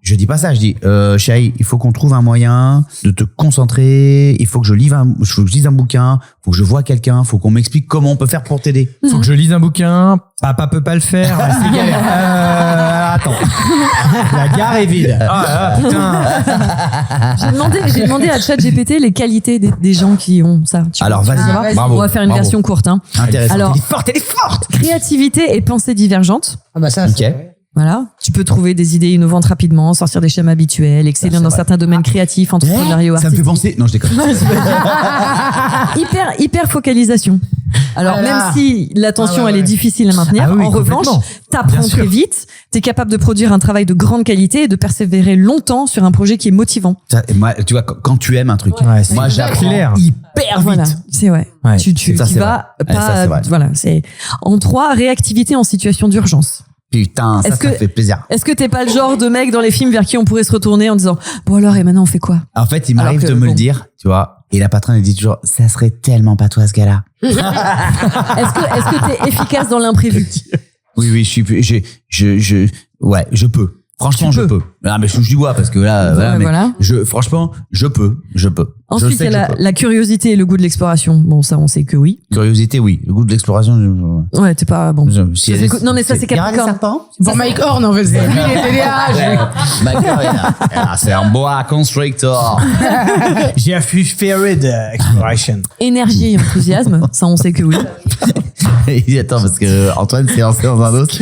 Je dis pas ça, je dis chérie, il faut qu'on trouve un moyen de te concentrer, il faut que je lise un bouquin, faut que je vois quelqu'un, faut qu'on m'explique comment on peut faire pour t'aider. Faut que je lise un bouquin. Papa peut pas le faire. C'est galère. bah attends. La gare est vide. Ah putain. J'ai demandé à ChatGPT les qualités des gens qui ont ça. Alors, vas-y. vas-y. Bravo. On va faire une Bravo. version courte. Hein. Intéressant. Alors, Elle est forte. créativité et pensée divergente. Ah bah ça, Ok. c'est- Voilà. Tu peux trouver des idées innovantes rapidement, sortir des schémas habituels, exceller dans certains domaines créatifs, entrepreneuriaux, Ça me fait artistiques. penser. Non, je déconne. hyper focalisation. Alors, Ah là. même si l'attention, Ah ouais, elle est ouais. difficile à maintenir, Ah oui, en revanche, complètement. t'apprends Bien sûr. très vite, t'es capable de produire un travail de grande qualité et de persévérer longtemps sur un projet qui est motivant. Ça, et moi, tu vois, quand tu aimes un truc, Ouais, c'est moi, j'apprends clair. hyper vite. Voilà, c'est ouais. Ouais. Tu Ça, c'est vas vrai. Ouais, ça, pas, c'est vrai. voilà, c'est en 3, réactivité en situation d'urgence. Putain, ça Est-ce que- fait plaisir. Est-ce que t'es pas le genre de mec dans les films vers qui on pourrait se retourner en disant bon alors et maintenant on fait quoi? En fait, il m'arrive Alors que, de me le bon. dire, tu vois. Et la patronne, elle dit toujours, ça serait tellement pas toi, ce gars-là. Est-ce que t'es efficace dans l'imprévu? Oui, ouais, je peux. Franchement, Tu je peux. peux. Ah, mais je touche du bois parce que là, voilà, mais Voilà. franchement, je peux. Ensuite, Je il sais y a que je la, peux. la curiosité et le goût de l'exploration. Bon, ça, on sait que oui. Curiosité, oui. Le goût de l'exploration, Ouais, t'es pas bon. si Ça, elle c'est- non, mais ça, c'est Capricorne. Pour Mike Horn, en fait. Lui, il est TDAH. C'est un boa constrictor. J'ai feared exploration. Énergie et enthousiasme, ça, on sait que oui. Et attends, parce que Antoine s'est lancé dans un autre.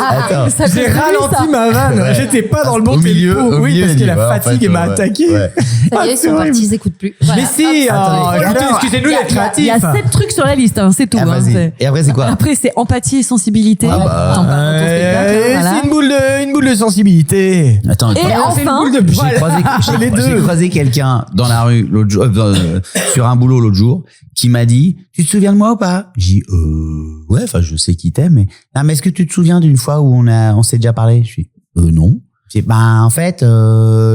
Attends. Ça J'ai fait ralenti ça. ma vanne. Ouais. J'étais pas dans le bon Au milieu, tempo. au Oui, milieu, parce il que dit, la ouais, en fatigue fait, m'a ouais. attaqué. Ouais. Ça y est, ils c'est sont horrible. partis, ils écoutent plus. Voilà. Mais si, Attendez. écoutez, excusez-nous les Il y a créatifs. 7 trucs sur la liste, hein, c'est tout. Ah, hein, vas-y. c'est- Et après, c'est quoi? Après, c'est empathie et sensibilité. Ah bah. T'en parles dans ton spectacle, voilà. C'est une boule de sensibilité. Attends, Et attends. enfin, Les J'ai croisé quelqu'un dans la rue l'autre jour, sur un boulot l'autre jour, qui m'a dit, tu te souviens de moi ou pas? J'ai dit, ouais, enfin, je sais qui t'es, mais, non, mais est-ce que tu te souviens d'une fois où on s'est déjà parlé? Je suis, non. J'ai dit, ben, en fait,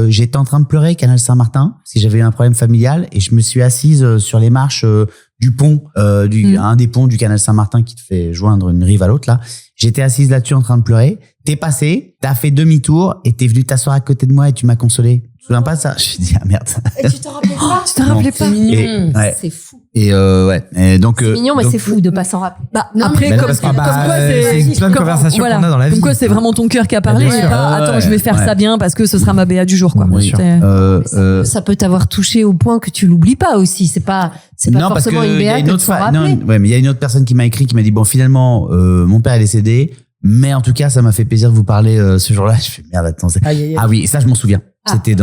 j'étais en train de pleurer, Canal Saint-Martin, parce que j'avais eu un problème familial, et je me suis assise sur les marches du pont, un des ponts du Canal Saint-Martin qui te fait joindre une rive à l'autre, là. J'étais assise là-dessus en train de pleurer. T'es passé, t'as fait demi-tour, et t'es venu t'asseoir à côté de moi et tu m'as consolé. Tu te souviens pas de ça? Je me dit, ah merde. Et tu t'en rappelais pas? tu te rappelais pas? Et, ouais. C'est fou. Et ouais. Et donc, C'est mignon, mais donc- c'est fou de pas s'en rappeler. Bah, Non, après, mais comme, parce que- comme quoi, c'est plein de conversations qu'on a dans la vie. Comme quoi, c'est vraiment ton cœur qui a parlé. bien Et sûr. pas, attends, Ouais, je vais faire ouais. ça bien parce que ce sera ma BA du jour, quoi. Oui. C'est- Ça peut t'avoir touché au point que tu l'oublies pas aussi. C'est pas non, parce forcément que une il y a BA une que de autre s'en fa- non, rappeler. ouais, mais il y a une autre personne qui m'a écrit, qui m'a dit, bon, finalement, mon père est décédé, mais en tout cas, ça m'a fait plaisir de vous parler ce jour-là. Je fais, merde, attends, ah oui, ça, je m'en souviens. C'était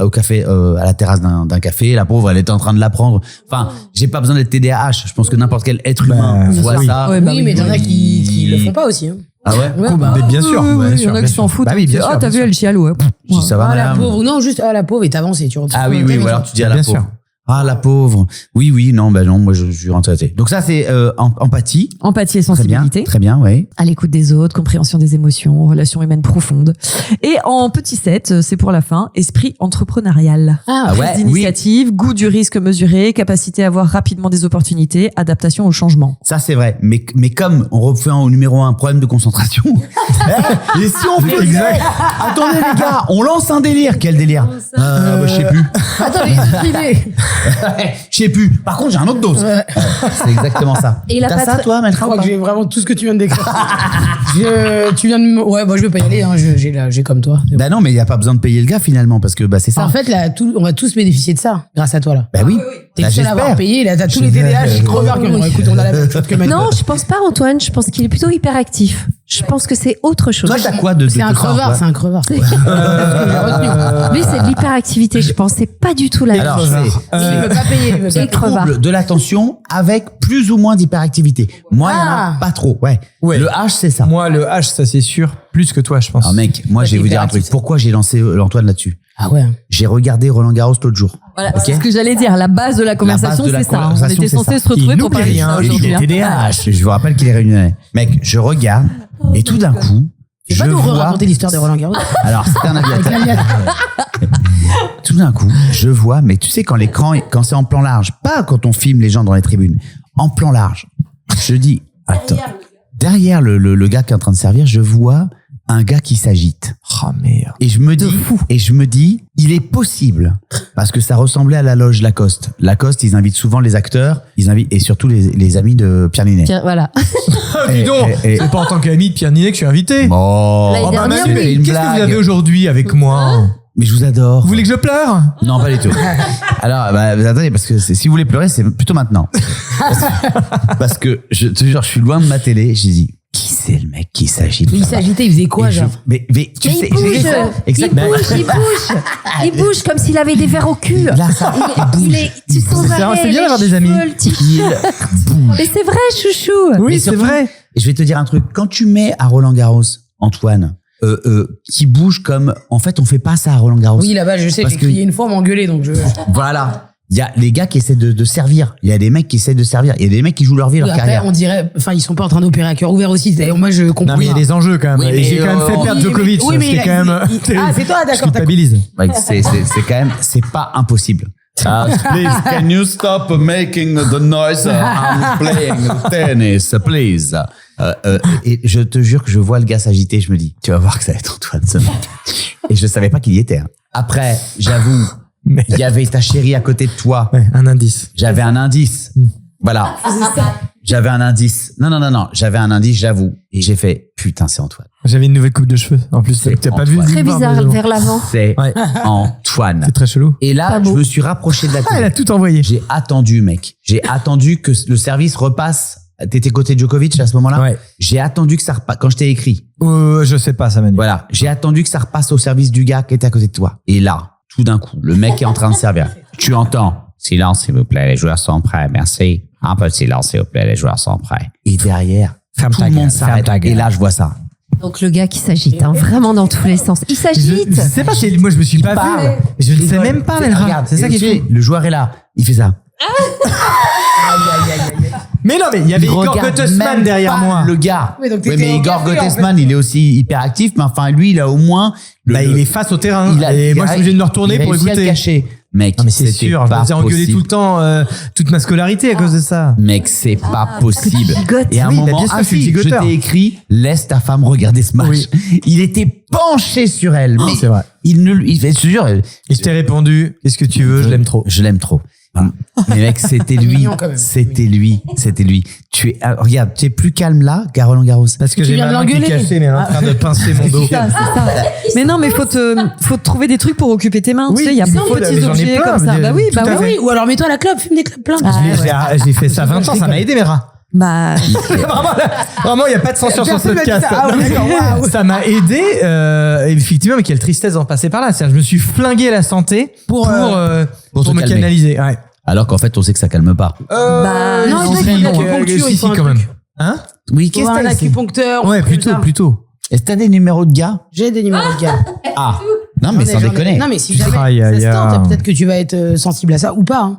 au café, à la terrasse d'un café. La pauvre, elle était en train de l'apprendre. Enfin, j'ai pas besoin d'être TDAH. Je pense que n'importe quel être humain voit oui. ça. Ouais, bah Oui, oui. mais t'en as qui le font pas aussi. Hein. Ah ouais? Mais bien sûr. Oui, bien il y en sûr, a bien qui s'en sûr. foutent. Bah oui, bien sûr. Ah, t'as vu, bien elle chiale, ouais. Je dis, ça va, Ah, la madame? pauvre. Non, juste, la pauvre, et t'avances et tu reprends. Ah oui, oui, ou alors tu dis à la Bien pauvre. sûr. Ah, la pauvre. Oui, non, moi, je suis rentré. Donc ça, c'est empathie. Empathie et Très bien, sensibilité. très bien, oui. À l'écoute des autres, compréhension des émotions, relations humaines profondes. Et en petit 7, c'est pour la fin, esprit entrepreneurial. Ah, Ah Prise ouais, d'initiative, goût du risque mesuré, capacité à voir rapidement des opportunités, adaptation au changement. Ça, c'est vrai. Mais comme on refait au numéro 1, problème de concentration. Et si on fait Exact. Attendez, les gars, on lance un délire. Quel délire? Je sais plus. Attends, les autres idées. Je sais plus. Par contre, j'ai un autre dose. C'est exactement ça. Et la T'as ça, patronne- toi, Je Melcha, ou crois pas? que j'ai vraiment tout ce que tu viens de décrire. Tu viens de me... Ouais, bah, je vais pas y aller, hein. J'ai comme toi. Bah non, mais il n'y a pas besoin de payer le gars, finalement, parce que, c'est ça. En fait, là, on va tous bénéficier de ça, grâce à toi, là. Bah oui. T'es Bah, le seul à avoir j'espère. payé, là, t'as tous les TDAH, creveurs qui ont dit, écoute, on a la même chose que Manu. Non, je pense pas, Antoine. Je pense qu'il est plutôt hyperactif. Je pense que c'est autre chose. Toi, t'as quoi de C'est un tout ça, crevard, toi c'est un crevard. Lui, c'est de l'hyperactivité. Je pense c'est pas du tout la même Alors, chose. c'est Il peut pas payer. il peut pas Et payer. crevard. trouble de l'attention avec plus ou moins d'hyperactivité. Moi, il y en a Ah. pas trop. Ouais. Ouais. Le H, c'est ça. Moi, le H, ça c'est sûr, plus que toi, je pense. Alors mec, moi je vais vous dire un truc. hyperactif. Pourquoi j'ai lancé l'Antoine là-dessus? Ah ouais. J'ai regardé Roland Garros l'autre jour. Voilà, c'est ce que j'allais dire. La base de la conversation, de la c'est ça. On conversation, était c'est censé ça. se retrouver Il pour n'oublie parler de rien, ça il aujourd'hui. est hein. TDAH. Je vous rappelle qu'il est réunionnais. Mec, je regarde et tout d'un coup, Tu je vas nous vois. raconter l'histoire de Roland Garros. Alors c'était un aviateur. Tout d'un coup, je vois. Mais tu sais quand c'est en plan large, pas quand on filme les gens dans les tribunes, en plan large. Je dis, attends. Derrière le gars qui est en train de servir, je vois un gars qui s'agite. Oh merde. Et je me dis, il est possible, parce que ça ressemblait à la loge Lacoste. Lacoste, ils invitent souvent les acteurs, et surtout les amis de Pierre Ninet. Tiens, voilà. Dis donc, c'est pas en tant qu'ami de Pierre Ninet que je suis invité. Bon. L'année dernière, Manu, oui. c'est une Qu'est-ce que vous blague. avez aujourd'hui avec moi? Mais je vous adore. Vous voulez que je pleure? Non, pas du tout. Alors, attendez, parce que si vous voulez pleurer, c'est plutôt maintenant. Parce que je te jure, je suis loin de ma télé. J'ai dit, qui c'est le mec qui s'agite? Il s'agitait, il faisait quoi, Et genre? mais tu Mais sais, il bouge, j'ai fait ça. Exactement. il bouge comme s'il avait des verres au cul. Là, ça, Il est, tu sens C'est bien d'avoir des amis. il bouge. Mais c'est vrai, chouchou. Oui, Mais c'est surtout, vrai. Et je vais te dire un truc. Quand tu mets à Roland Garros, Antoine, qui bouge comme, en fait, on fait pas ça à Roland Garros. Oui, là-bas, je sais, Parce j'ai que- crié une fois, m'engueuler, donc je. Voilà. Il y a les gars qui essaient de servir. Il y a des mecs qui essaient de servir. Il y a des mecs qui jouent leur vie, leur Après, carrière. on dirait, enfin, ils sont pas en train d'opérer à cœur ouvert aussi. D'ailleurs, moi, je comprends. Non, mais il y a des enjeux quand même. Oui, Et mais, j'ai quand même fait oui, perdre mais- Djokovic. oui, mais ce qui est il a- quand même. Ah, c'est toi, d'accord, Je culpabilise. Ouais, c'est quand même, c'est pas impossible. Please, can you stop making the noise? I'm playing tennis, please. Et je te jure que je vois le gars s'agiter, je me dis, tu vas voir que ça va être Antoine ce mec. Et je savais pas qu'il y était. Hein. Après, j'avoue, Mais- il y avait ta chérie à côté de toi. Ouais, un indice. J'avais un indice. Voilà. J'avais un indice. Non. J'avais un indice, j'avoue. Et j'ai fait, putain, c'est Antoine. J'avais une nouvelle coupe de cheveux. En plus, C'est t'as pas vu. Antoine. Très bizarre, vers l'avant. C'est Ouais. Antoine. C'est très chelou. Et là, Pas je beau. me suis rapproché de la Ah, elle télé. a tout envoyé. J'ai attendu, mec. J'ai attendu que le service repasse. T'étais côté Djokovic à ce moment-là? Ouais. J'ai attendu que ça repasse. Quand je t'ai écrit. Je sais pas, ça m'a dit. Voilà. J'ai attendu que ça repasse au service du gars qui était à côté de toi. Et là, tout d'un coup, le mec est en train de servir. Tu entends. Silence, s'il vous plaît. Les joueurs sont prêts. Merci. Un peu de silence, s'il vous plaît. Les joueurs sont prêts. Et derrière, Ferme tout ta le monde gueule, s'arrête. ferme ta gueule. Et là, je vois ça. Donc le gars qui s'agite, hein, vraiment dans tous les sens. Il Je s'agite. sais pas si moi je me suis pas parle. vu. Je ne sais Rigole. même pas, Fais- Melra. regarde, C'est ça qui tu est sais, fou. le joueur est là. Il fait ça. Mais non, mais il y avait Igor regarde Gottesman même derrière pas moi. Le gars. Oui, donc Oui, t'étais mais au Igor café, en Gottesman, il est aussi hyper actif, mais enfin, lui, il a au moins. Bah, il est face au terrain. Et il moi, je suis obligé de me retourner il a pour réussi à le écouter. cacher. Mec, Non, mais c'est c'était sûr. Je me pas faisais engueuler possible. tout le temps, toute ma scolarité à cause de ça. Mec, c'est pas possible. gigotes. Et à un Oui, bah, moment, bien sûr, je suis je gigoteur. t'ai écrit, laisse ta femme regarder ce match. Oui. Il était penché sur elle. Mais C'est vrai. il ne, il fait, je te jure, Et je t'ai répondu, qu'est-ce que tu veux, je l'aime trop. Je l'aime trop. Voilà. Mais mec, c'était lui. mignon, quand même. C'était lui. C'était lui. Regarde, tu es plus calme là, Roland Garros. Parce que Tu j'ai viens ma de main qui est l'engueuler. cassée, mais elle est en train de pincer mon dos. Ça, c'est ça. Mais non, mais faut te trouver des trucs pour occuper tes mains. Oui, tu sais, il y a il plein faut, de mais petits j'en ai objets plein, comme ça. mais Bah oui, tout bah à oui. fait. Ou alors mets-toi à la clope, fume des clopes plein. J'ai fait ça 20 ans, ça m'a aidé mes rats. Bah, Vraiment, il n'y a pas de censure sur ce Personne m'a dit podcast. ça. Ah ouais, d'accord, waouh. Ça m'a aidé, effectivement, mais quelle tristesse d'en passer par là. C'est-à-dire, je me suis flingué la santé pour te me calmer. canaliser. Ouais. Alors qu'en fait, on sait que ça calme pas. bah, non, non, c'est c'est une bon. acupuncture, il faut un quand même. truc. Hein? Oui, Qu'est-ce que t'as un acupuncteur? Ouais, plutôt. Est-ce que t'as des numéros de gars? J'ai des numéros de gars. Ah. Non, mais sans J'en ai- déconner. Non, mais si jamais Aïe, ça aïe, se tente, aïe. peut-être que tu vas être sensible à ça ou pas. Hein.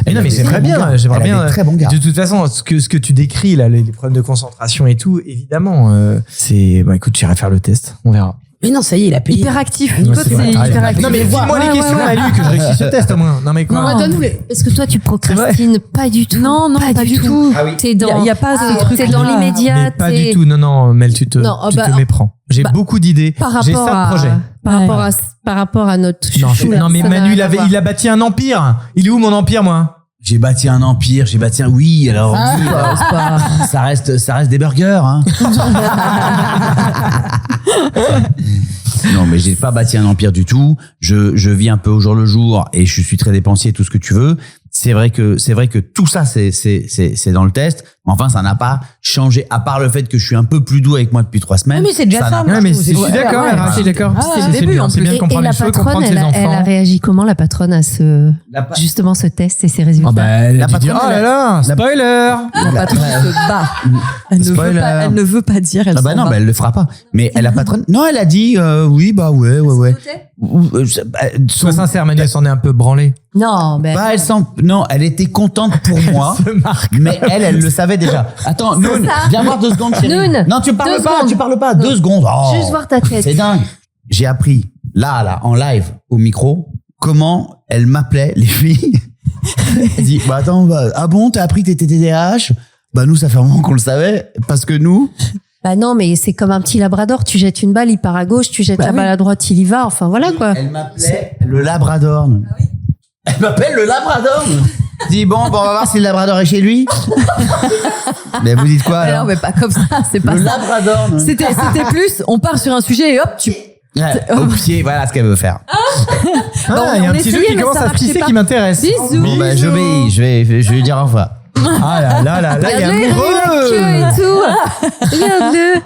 Mais non, mais C'est j'aimerais bon bien, gars. j'aimerais Elle a bien. des très bons gars. De toute façon, ce que tu décris là, les problèmes de concentration et tout, évidemment, c'est. Bah écoute, j'irai faire le test, on verra. Mais non, ça y est, il a payé. Hyperactif. Ouais, Toi, c'est c'est vrai, t'as raison. hyperactif. Non mais dis-moi les Ouais, questions, ouais, ouais. Malu, que je réussisse ce test au moins. Non mais quoi? Non, donne-nous-les. parce que toi, tu procrastines pas du tout. Non, pas du tout. Ah oui. T'es dans. Il y a pas ce truc. T'es dans l'immédiat. Mais pas t'es- du tout. Non, Mel, tu te Non, tu bah, te méprends. J'ai bah, beaucoup d'idées. Par J'ai rapport ça de à. projet. Par rapport à notre. Non, chouchou, là, mais ça Manu, n'a rien à voir. il a bâti un empire. Il est où mon empire, moi? J'ai bâti un empire, j'ai bâti un. Oui, alors. oui, ça reste des burgers, hein. Non, mais j'ai pas bâti un empire du tout. Je vis un peu au jour le jour et je suis très dépensier, tout ce que tu veux. C'est vrai que tout ça, c'est dans le test. Enfin, ça n'a pas changé, à part le fait que je suis un peu plus doux avec moi depuis 3 semaines. Oui, mais c'est déjà ça. n'a- moi, Ouais, mais je trouve. je suis Ouais, d'accord, ouais, je suis d'accord. c'est le début, bien, en c'est bien plus. de comprendre Et la les choses, patronne, comprendre ses elle a enfants. réagi comment, la patronne, à ce. Justement, ce test et ces résultats? Ah bah, elle a La dû dire, patronne, oh là là, spoiler! La patronne se bat. Spoiler. Elle ne veut pas dire. Elle Ah bah s'en non, va. bah elle le fera pas. Mais elle a patronne. Non, elle a dit oui, bah ouais. Sois sincère, Manu, elle s'en est un peu branlée. Non, ben. Bah, non, elle était contente pour moi, mais elle le savait déjà. Attends, Noun, ça. viens voir 2 secondes, chérie. Noun, Non, tu parles 2 pas, secondes. tu parles pas. Non. 2 secondes. Oh, Juste voir ta tête. c'est dingue. J'ai appris, là, en live, au micro, comment elle m'appelait, les filles. Elle dit, bah attends, ah bon, t'as appris que t'étais TDAH? Bah nous, ça fait un moment qu'on le savait, parce que nous, Bah non, mais c'est comme un petit labrador. Tu jettes une balle, il part à gauche. Tu jettes la balle à droite, il y va. Enfin, voilà, quoi. elle m'appelait le Labrador. Elle m'appelle le Labrador. Dis bon, on va voir si le Labrador est chez lui. Mais vous dites quoi Alors, alors mais pas comme ça, c'est pas Le ça. Labrador. non C'était plus, on part sur un sujet et hop, tu. Ouais, au pied, voilà ce qu'elle veut faire. Ah, il y a on un petit jeu essayait, qui mais commence ça à se marchait tisser pas. qui m'intéresse. Bisous. Bon, bah, je vais lui dire au revoir. Ah là là là là, il est Regarde-le, il a la queue amoureux. et tout. Regarde-le.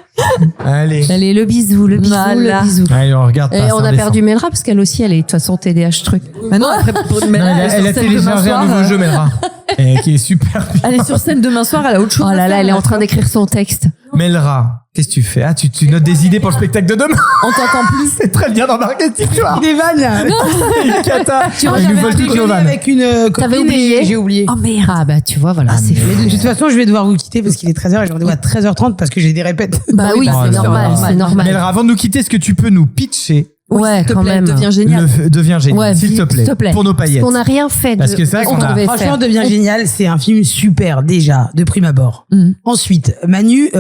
Allez. Allez, le bisou, le bisou, Voilà. le bisou. Allez, on regarde Et pas, ça on a redescend. perdu Melra parce qu'elle aussi, elle est de toute façon TDAH truc. Maintenant, après, pour Non, elle a téléchargé un nouveau jeu, Melra. Et qui est super bien. Elle est sur scène demain soir, elle a autre chose. Oh à là là, faire. elle est en train d'écrire son texte. Melra, qu'est-ce que tu fais? Ah, tu notes des idées pour le spectacle de demain? On t'entend plus. C'est très bien dans marketing, tu vois. Des vannes, là. C'est une cata. Tu vois, Ils nous j'avais volent un toutes nos déjeuner vannes. avec une T'avais copine oublié et j'ai oublié. Oh merde. Ah bah tu vois, voilà, c'est Mais fou. de toute façon, je vais devoir vous quitter parce qu'il est 13h et j'ai rendez-vous à 13h30 parce que j'ai des répètes. Bah oui, Oh c'est là normal, là. c'est normal. Melra, avant de nous quitter, est-ce que tu peux nous pitcher Ouais, S'il te quand plaît, même. deviens génial. Deviens génial, Ouais, s'il te vite, plaît, s'il te plaît. pour nos paillettes? Parce qu'on n'a rien fait. Parce que c'est vrai qu'on a- devait Franchement, faire. Devient génial, c'est un film super déjà, de prime abord. Mhm. Ensuite, Manu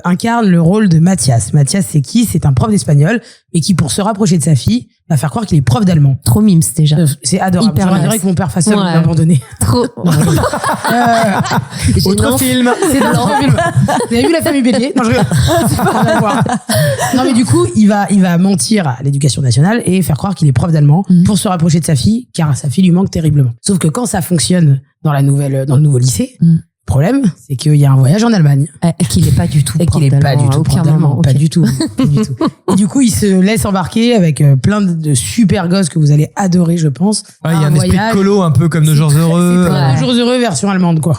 incarne le rôle de Mathias. Mathias, c'est qui? C'est un prof d'espagnol, mais qui, pour se rapprocher de sa fille, va faire croire qu'il est prof d'allemand. Trop mimes déjà. C'est adorable. Hyper J'aurais nice. adoré que mon père fasse ça, mais Ouais. il m'a abandonné. Trop. Autre film. C'est dans le film. Vous avez vu La Famille Bélier? Non, je rigole. C'est pas rien à voir. Non, mais du coup, il va mentir à l'éducation nationale et faire croire qu'il est prof d'allemand pour se rapprocher de sa fille, car sa fille lui manque terriblement. Sauf que quand ça fonctionne dans le nouveau lycée, le problème, c'est qu'il y a un voyage en Allemagne. Et qu'il n'est pas du tout Et qu'il prof est pas d'allemand du à tout aucun prof d'allemand. moment. Pas Ok. du tout. Pas du tout. Et du coup, il se laisse embarquer avec plein de super gosses que vous allez adorer, je pense. Ouais, il y a Un un esprit voyage. de colo un peu comme Nos Jours Heureux. C'est Ouais. Jours heureux version allemande, quoi.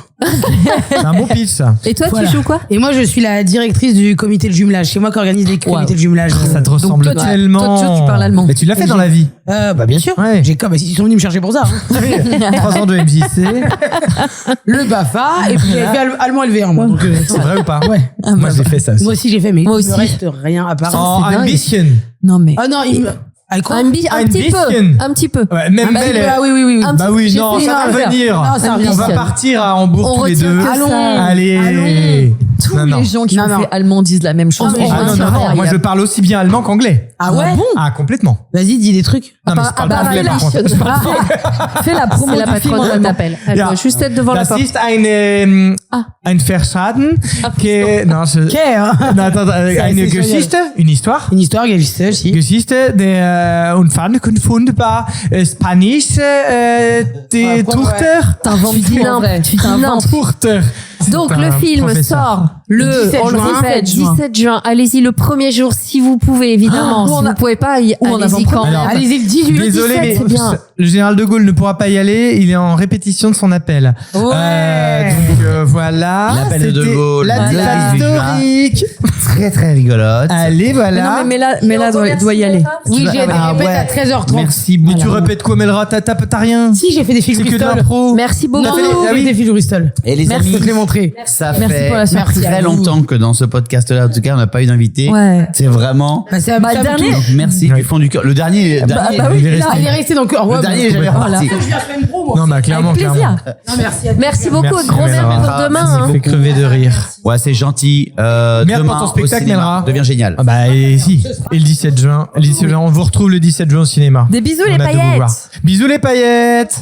C'est un bon pitch, ça. Et toi, Voilà. tu joues quoi? Et moi, je suis la directrice du comité de jumelage. C'est moi qui organise les comités de jumelage. Ça te ressemble toi, tu- tellement. toi, tu parles allemand. Mais tu l'as fait dans la vie. Bah bien sûr. Ouais. J'ai comme ils sont venus me chercher pour ça. Hein. 3 ans de MJC. Le Bafa et puis j'ai fait allemand LV1 moi. Donc, C'est vrai ou pas? ouais. Moi, j'ai fait ça aussi. Moi aussi j'ai fait, mais Moi il me aussi. reste rien à part. Oh, c'est dingue. Ambition. Non, mais. Ah non, il me. Ah, quoi Un petit Ambition. peu. Un petit peu. Ouais, même Ah, belle. ah oui, oui, oui. oui. Un Bah oui, J'ai non, fait ça un va verre. venir. Non, ça revient. On va partir à Hambourg On tous les retient deux. que ça. Allons. Allez. Tous Non, non. les gens qui Non, ont non. fait allemand disent la même chose. Ah, mais On Ah non, retient non, rien. non. Moi, je parle aussi bien allemand qu'anglais. Ah ouais. Ah, complètement. Vas-y, dis des trucs. Non, mais je parle pas anglais, par contre. Je parle Fais la promo C'est la du film en patronne qui allemand. t'appelle. Elle Ja. doit juste être devant la Das porte. ist ein Verschaden. Non, Ok, hein. non, attends, C'est eine génial. Geschichte, une histoire. Une histoire, Gagiste aussi. Geschichte der unfundbar Spanisch die Ouais, pourquoi, Tochter. T'inventes tout en vrai. Tu dis T'inventes. n'importe. Tochter. Donc C'est le un film professeur. sort le 17 on le juin. répète, 17 juin. Allez-y le premier jour si vous pouvez évidemment. Ou Si en vous a- pouvez pas, ou en allez-y avant-première. quand Alors, même. Allez-y le 18. Désolé, 17, mais c'est bien. le général de Gaulle ne pourra pas y aller. Il est en répétition de son appel. Ouais. Donc voilà. L'appel de De C'était Gaulle, La le dictature 18 juin. historique. Très très rigolote. Allez, Mais voilà. non, mais là doit y aller. Oui, j'ai des Ah répètes ouais. à 13h30. Merci Mais beaucoup. tu répètes quoi, Melra? T'as rien? Si, j'ai fait des films C'est que de Bristol. l'impro. Merci beaucoup. Non, fait les- j'ai ah fait oui. des films Bristol. Et les Merci. Je amis, te l'ai montré. ça Merci fait pour la surprise. très longtemps que dans ce podcast-là, en tout cas, on n'a pas eu d'invité. Ouais. C'est vraiment. Bah, c'est Bah, ça me dernier. touche. Donc, merci du fond du cœur. Le dernier, bah oui, il est là, resté. Il est resté dans le cœur. le dernier est jamais Voilà. reparti. Je viens semaine pro, moi. Non, bah clairement, Avec plaisir. clairement. Non, merci. Merci beaucoup. Merci, Gros Melra. verre pour demain. Ça hein. fait crever de rire. Ouais, c'est gentil. Merde Demain, pour ton spectacle, au cinéma, Melra. devient génial. Ah bah et si. Et le 17 juin, on vous retrouve le 17 juin au cinéma. Des bisous On les a hâte de vous voir. paillettes. Bisous les paillettes.